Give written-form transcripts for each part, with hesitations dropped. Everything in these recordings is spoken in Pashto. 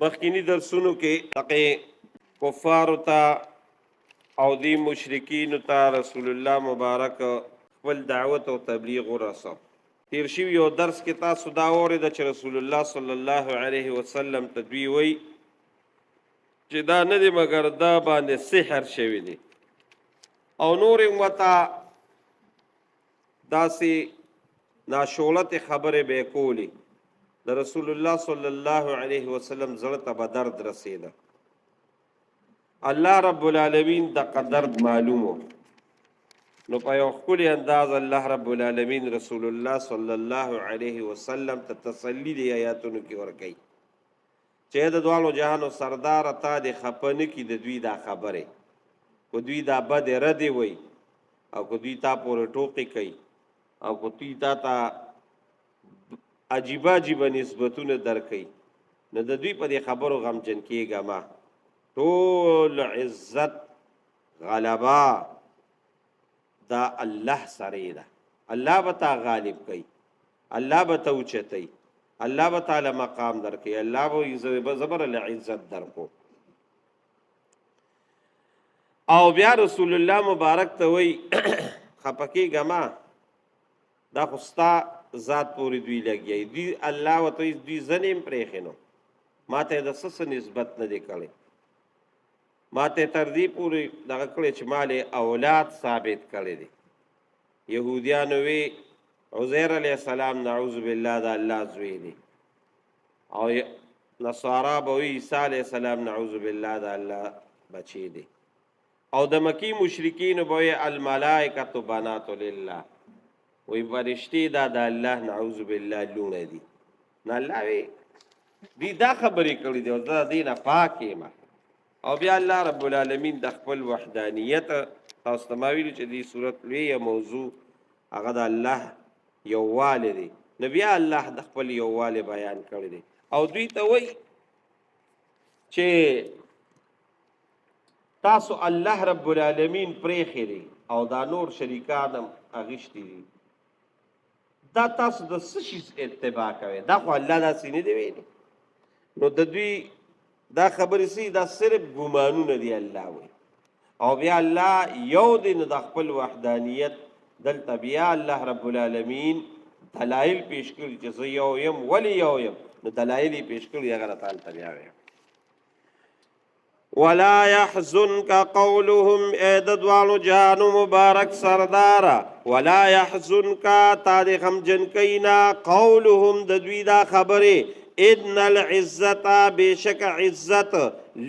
مخکینی درسونو کې هغه کفارو ته او دی مشرکین ته رسول الله مبارک خپل دعوت او تبلیغ ورسو. تیر شوی یو درس کې تاسو دا اورید چې رسول الله صلی الله علیه وسلم ته دوی وی چې دا نه دی مګر دا باندې سحر شوی دی او نور وتا داسې ناشولت خبره به کولی. د رسول الله صلی الله علیه وسلم زړه ته به درد رسیده. الله رب العالمین د قدر معلومو نو په یو ښکلي انداز الله رب العالمین رسول الله صلی الله علیه وسلم ته تسلی دی آیاتونو کې ورکوي چې د دواړو جهانو سردار تا د خفه نه کي د دوی دا خبرې که دوی دا بد ردې وی او که دوی تا پورې ټوقې کوي او که دوی تا ته عجیبه عجیبه نسبتونه درکوي نو د دوی په دې خبرو غمجن کېږه ما. ټول عزت غلبه دا الله سره ده. الله به تا غالب کوي، الله به ته اوچتوي، الله به تعالی مقام درکوي، الله به زبر العزت درکو. او بیا رسول الله مبارک ته وی خفه کېږه ما دا خو ستا ذات پوری دوی لګي دوی الله وته دوی زنیم پرېښنو ما ته د څه نسبت نه دی کړی ما ته تر دې پورې دغه کړی چې مال اولاد ثابت کړی دی. یهودیانو وی عزیر علیه السلام نعوذ بالله د الله زوی دی او نصارا به وی عیسی علیه السلام نعوذ بالله د الله بچی دی او د مکی مشرکین به وی الملائکة بنات لله وی فرشتي دا د الله نعوذ بالله لونه دي. نه الله وی دی دا خبرې کړې دي او زه د دې نه پاک یم. او بیا الله رب العالمین د خپل وحدانیت تاسو ته ما ویلي چې دې صورت لویه موضوع هغه د الله یووالی دی نو بیا الله د خپل یووالی بیان کړی دی او دوی ته وی چې تاسو الله رب العالمین پرېښی دی او دا نور شریکان هم اغیشتي دي دا تاسو د څه شي اتباع کوئ دا خو الله داسې نه دی ویلي. نو د دوی دا خبرې سي دا صرف ګمانونه دي الله وی او بیا الله یو دی نو د خپل وحدانیت دلته بیا الله رب العالمین دلایل پیش کړي چې زه یو یم ولی یو یم نو دلایل یې پیش کړي هغه راته هلته بیا ویم. ولا يحزنك قولهم اے د دوالو جهانو مبارک سردارا ولا يحزنك تا د غمجن کینا قولهم د دوی دا خبره ان العزت بشک عزت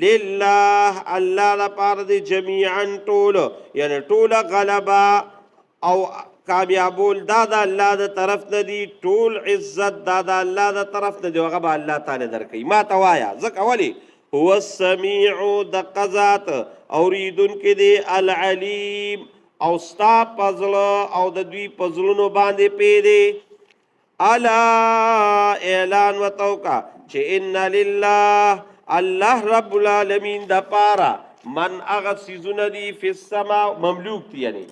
لله الله لپاره دی جميعا ټول یعنی ټول غلبا او کامیابول دا د الله د طرف نه دی ټول عزت دا د الله د طرف نه دی هغه به الله تعالی درکوي. ما ته وایه ځکه ولې هو السمیع د قضات اوریدون کې دی العلیم او ستا پزړه او د دوی پزړونو باندې پیدا. الا اعلان وتوکا چې ان لله الله رب العالمین د پاره من اغه سیزونه دی فی السما مملوک دی یعنی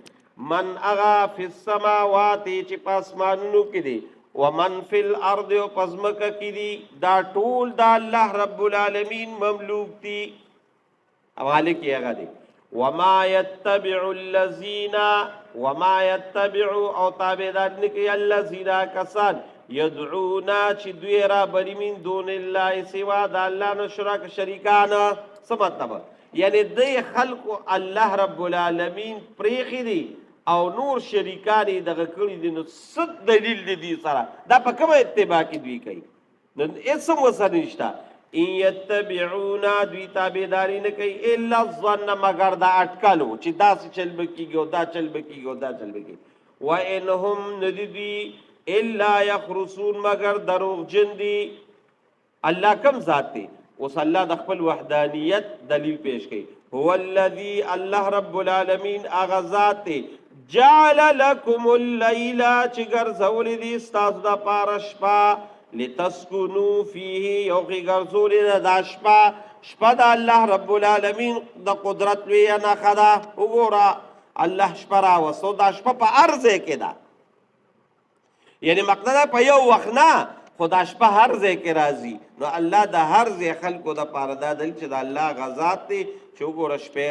من اغه فی السماوات چې پاسمانونو کې دی ومن فی الارض و پزمک کی دی دا ټول دا الله رب العالمین مملوک دی حواله کی هغه دی. وما يتبع الذين وما يتبع او تابعدار نکی الذين کسان يدعونا چې دوی را بری من دون الله سوا د الله نه شریکان څه مطلب یعنی د خلق الله رب العالمین پریخي دی او نور شریکان دغه کړي دي نو څه دلیل دی دې سره دا په کومه اتباع کې دوی کوي نو هېڅ هم ورسره نشته. ان یتبعون دوی تابعداري نه کوي الا الظن مګر دا اټکلو چې داسې چل به کېږي او دا چل به کېږي او دا چل به کېږي. وان هم نه دي دوی الا یخرسون مګر دروغجن دي. الله کم ذات دی اوس الله د خپل وحدانیت دلیل پیش کوي. هو الذي الله رب العالمین اغه ذات دی جعل لكم الليل چې ګرځولې دي ستاسو د پاره شپه لتسكنوا فيه یو کې ګرځولې ده دا شپه د الله رب العالمین د قدرت لویه نښه ده. وګوره الله شپه راوستو دا شپه په هر ځای کې ده یعنی مقصد په یو وخت نه خدا شپه هر ځای کې راځي نو الله د هر ځای خلکو د پاره دا دل چې د الله غزاد دی چې وګوره شپې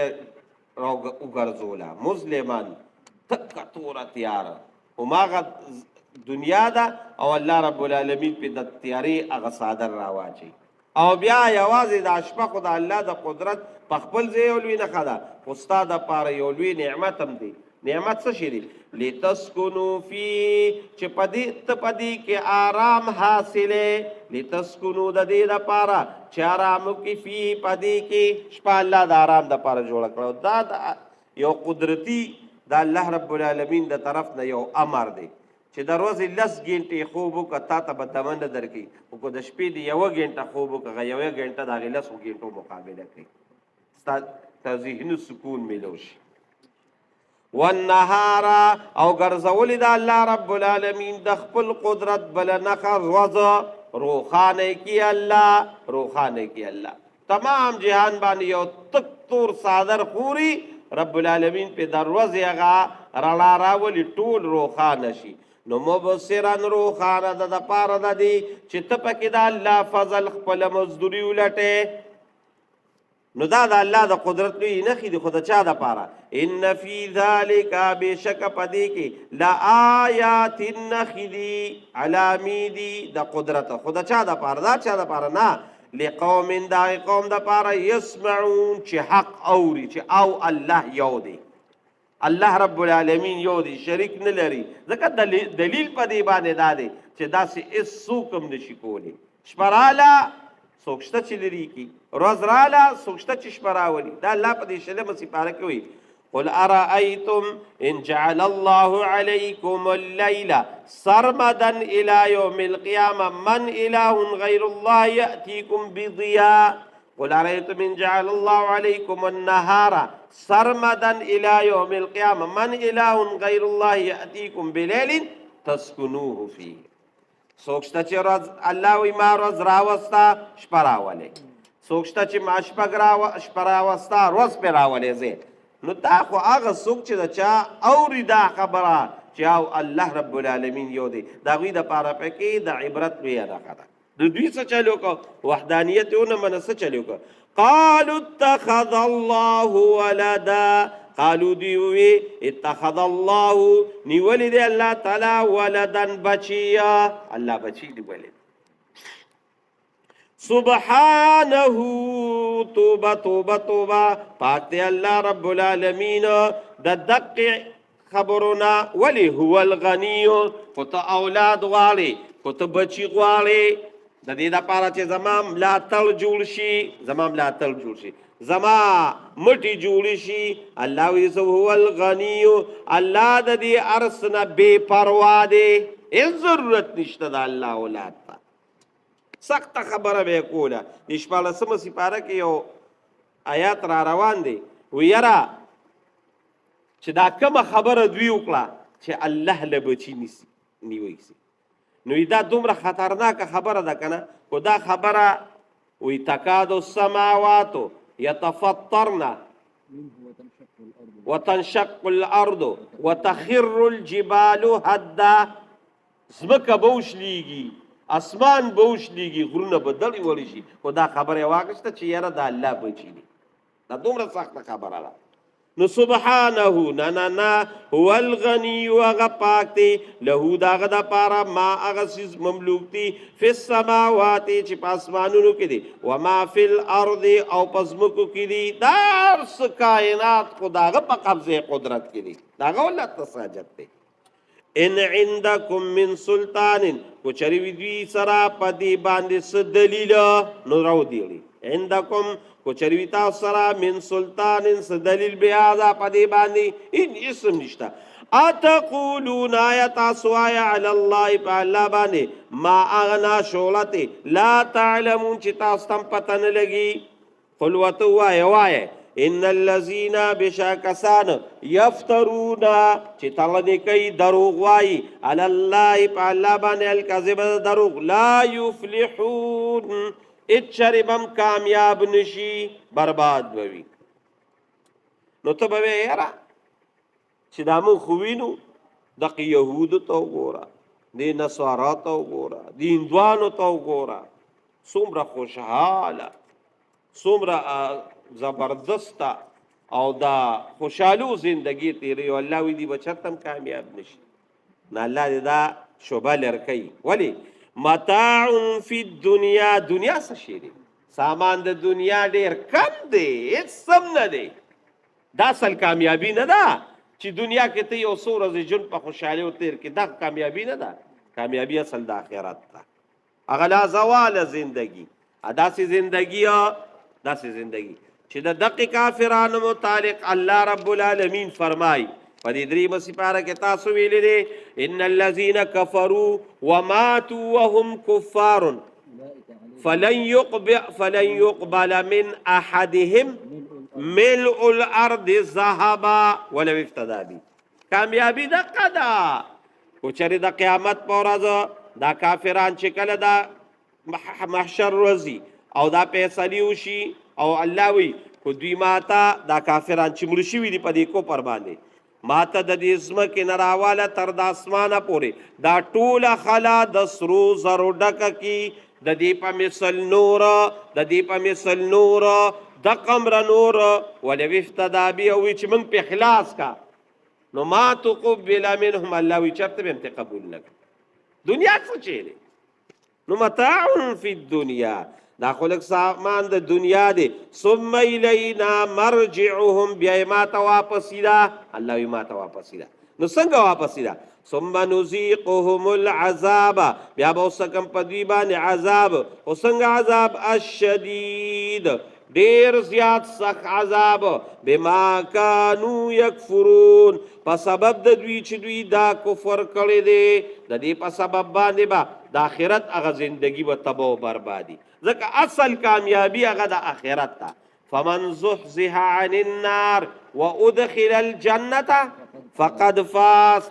وګرځوله مظلمان تکه توره تیاره هماغه دنیا ده او الله رب العالمین په د تیارې هغه صادر راواچي او بیا یوازې د شپه خو د الله د قدرت په خپل ځای یو لوی نښه ده خو ستا دپاره یو لوی نعمت هم دی نعمت څه شی دی لتسکنو فی چې ته په دې کې آرام حاصلې لتسکنو د دې دپاره چې آرام وکړي فی په دې کې شپه الله د آرام دپاره جوړه کړه دا د یو قدرتي د الله رب العالمین د طرف نه یو امر دی چې د ورځې 10 غنټې خوب وکړه تا ته به دمه نه درکړي خو که د شپې د 1 غنټه خوب وکړه 1 غنټه د هغې 10 غنټو مقابله کوي ستا ته ذهني سکون میلو شي والنهار او ګرځولې د الله رب العالمین د خپل قدرت بل نخر ورځ روخانه کی الله روخانه کی الله تمام جهان باندې یو تک تور صادر خوري رب العالمین په دروازه هغه رڼا راولي ټول روخانه شي نو مبصرن روخانه د پاره د دي چې ته پکې د الله فضل خپل مزدوري ولټه نو دا د الله د قدرت لوی نښې دي خو د چا دپاره ان فی ذلک بېشکه په دې کې لآیات نښې دي علامې دي د قدرت خو د چا دپاره دا چا دپاره نه لقوم د هغې قوم دپاره یسمعون چې حق اوري چې او الله یو دی الله رب العالمین یو دی شریک نه لري ځکه دلیل په دې باندې دا دی چې داسې هېڅوک هم نشي کولی شپه راله څوک شته چې لري کی ورځ راله څوک شته چې شپه راولي دا الله په دې 20 سپاره کې وایي قل ارأيتم ان جعل الله عليكم الليل سرمدا الى يوم القيامه من اله غير الله ياتيكم بضياء قل ارأيتم ان جعل الله عليكم النهار سرمدا الى يوم القيامه من اله غير الله ياتيكم بليل تسكنوه فيه څوک شته چې الله وایي ما ورځ راوسته شپه راولې څوک شته چې ما شپه راوسته ورځ پرې راولې نو دا خو هغه څوک چې د چا اوري دا خبره چې او الله رب العالمین یو دی د هغوی دپاره پکې د عبرت لویه نښه ده د دوی څه چل وکړه وحدانیت یې ونه منه څه چل وکړه قالوا اتخذ الله ولدا قالو دیوی اتخذ الله نیولی دی اللہ تعالی ولدن بچیا اللہ بچی نیولی سبحانه توبہ توبہ توبہ پاک دی اللہ رب العالمین د دق خبرنا ولی هو الغنی کت اولاد غواړي کت بچی غواړي د دې دپاره چې زما ملاتړ جوړ شي زما ملاتړ جوړ شي زما مټی جوړی شي الله وی هو الغنی الله د دې ارس نه بے پروا دی هیڅ ضرورت نشته د الله اولاد ته سخت خبره به کوله د 14 سپاره کې یو آیات را روان دی ویرا چې دا کومه خبره دوی وکړه چې الله له بچی نیوي سي نو دا دومره خطرناکه خبره ده کنه خو دا خبره وی تکاد السماوات يتفطرن وتنشق الارض وتخر الجبال هدا زمکه بوش لیږي اسمان بوش لیږي غرونه بدل ولی شي خو دا خبره واقعسته چې یاره د الله بچی دي دا دومره سخته خبره ده نو سبحانه نه هو الغنی وغه پاک دی له داغه د پاره ما هغه سیز مملوک دی فی السماوات چې په اسمانونو کې دی و ما فی الارض او پزمکو کې دی دارس کائنات خداغه په قبضه قدرت کې دی داغه ولت تساجد دی ان عندکم من سلطان کو چری وی سرا پدی باندې س دلیل نو راو دی عندکم کو چری تاسو سره من سلطان س دلیل بهذا پدی باندې ان اسم نشتا اتقولون آیت اسوایا علی الله فالله باندې ما اغنا شولته لا تعلمون چې تاسو تم پته نه لګي قل وای ان الذين بشاكسان يفترون چې تلنی کوي دروغ وای علی الله فالله باندې الکذب دروغ لا يفلحون اچربم کامیاب نشي برباد بوي نو ته به یاره چې دا مون خو وینو دغه یهودو ته وګوره دی نصارا ته وګوره، دی هندوانو ته وګوره، څومره خوشحاله، څومره زبردسته او دا خوشحالو زندگی تیری. الله وی دی بچتم کامیاب نشي. نه الله دې دا شوبه لرکوي. ولې متاع فی الدنیا، دنیا څه شی دی؟ سامان د دنیا ډیر کم دی، هیڅ سم نه دی. دا اصل کامیابی نه ده چې دنیا کې ته یو څو ورځې ژوند په خوشحالۍ او تیر کې. دا کامیابی نه ده. کامیابی اصل د آخرت ده. هغه لا زواله زندگی، داسې زندگی چې د دقیق کافرانو متعلق الله رب العالمین فرمای په دې دریمه سپاره کې تاسو ویلي دي ان الذين كفروا وماتوا وهم كفار فلن يقبل من احدهم ملء الارض ذهبا ولو افتدى به. کامیابی دقه ده. خو چېرې د قیامت په ورځ دا کافران چې کله دا محشر ورځي او دا فیصلې وشي او الله وی خو دوی ماته دا کافران چې مړه شوي دي په دې کفر باندې ماته د دې ځمکې نه راواله تر د اسمانه پورې دا ټوله خلا د سرو زرو ډکه کي د دې په مثل نور د قمر نور ولو افتدى به وی چې موږ په خلاص کا نو ما تقبل منهم الله وی چرته به ته قبول نه دنیا څه چیرې نو متاع فی الدنیا دا خلق سامان د دنیا دی ثم الینا مرجعهم بیا ما ته واپس دا الله وی ما ته واپس دا نو څنګه واپس دا ثم نذيقهم العذاب بیا به وسکم په دوی باندې عذاب او څنګه عذاب الشدید ډیر زیات سخت عذاب بما كانوا يكفرون په سبب د دوی چې دوی دا کفر کړی دی د دې په سبب باندې با د آخرت هغه زندگی به تباہ و بربادي ځکه اصل کامیابی هغه د آخرت ته فمن زحزح عن النار وادخل الجنه فقد فاز